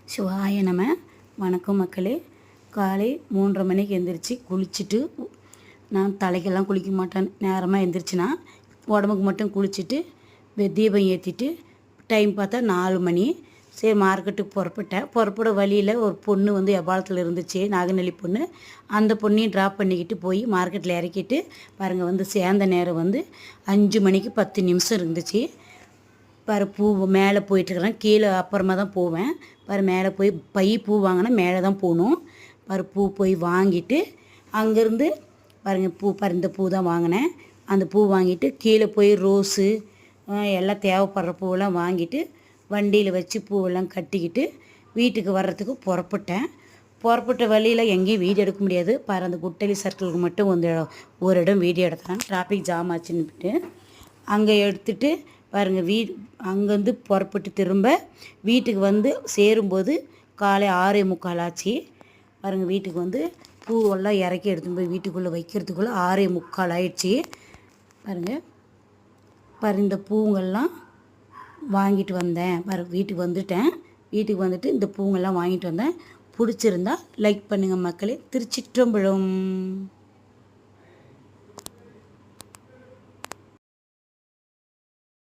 சிவாய நம. வணக்கம் மக்களே. காலை 3:30 மணிக்கு எந்திரிச்சு குளிச்சுட்டு, நான் தலைக்கெல்லாம் குளிக்க மாட்டேன். நேரமாக எந்திரிச்சுனா உடம்புக்கு மட்டும் குளிச்சுட்டு தீபம் ஏற்றிட்டு டைம் பார்த்தா 4 மணி. சரி, மார்க்கெட்டுக்கு புறப்பட்டேன். புறப்பட வழியில் ஒரு பொண்ணு வந்து எபாலத்தில் இருந்துச்சு, நாகநெல்லி பொண்ணு. அந்த பொண்ணையும் ட்ராப் பண்ணிக்கிட்டு போய் மார்க்கெட்டில் இறக்கிட்டு பாருங்கள், வந்து சேர்ந்த நேரம் வந்து 5 மணிக்கு 10 நிமிஷம் இருந்துச்சு. பாரு, பூ மேலே போயிட்டுருக்குறேன். கீழே அப்புறமா தான் போவேன். பாரு, மேலே போய் பூ வாங்கினா மேலே தான் போகணும். பாரு, பூ போய் வாங்கிட்டு அங்கேருந்து பாருங்கள், பாரு இந்த பூ தான் வாங்கினேன். அந்த பூ வாங்கிட்டு கீழே போய் ரோஸு எல்லாம் தேவைப்படுற பூவெல்லாம் வாங்கிட்டு வண்டியில் வச்சு பூவெல்லாம் கட்டிக்கிட்டு வீட்டுக்கு வர்றதுக்கு புறப்பட்டேன். புறப்பட்ட வழியில் எங்கேயும் வீடியோ எடுக்க முடியாது. பாரு, அந்த குட்டலி சர்க்கிளுக்கு மட்டும் ஒரு இடம் வீடியோ எடுத்தேன். டிராஃபிக் ஜாம் ஆச்சுன்னுட்டு அங்கே எடுத்துகிட்டு பாருங்கள், அங்கேருந்து புறப்பட்டு திரும்ப வீட்டுக்கு வந்து சேரும்போது காலை 6:45 ஆச்சு. பாருங்கள், வீட்டுக்கு வந்து பூவெல்லாம் இறக்கி எடுத்துன்னு போய் வீட்டுக்குள்ளே வைக்கிறதுக்குள்ளே 6:45 ஆயிடுச்சு. பாருங்கள், இந்த பூங்கள்லாம் வாங்கிட்டு வந்தேன். வீட்டுக்கு வந்துட்டேன். வீட்டுக்கு வந்துட்டு இந்த பூங்கெல்லாம் வாங்கிட்டு வந்தேன். பிடிச்சிருந்தா லைக் பண்ணுங்கள் மக்களே. திருச்சிற்றம்பலம்.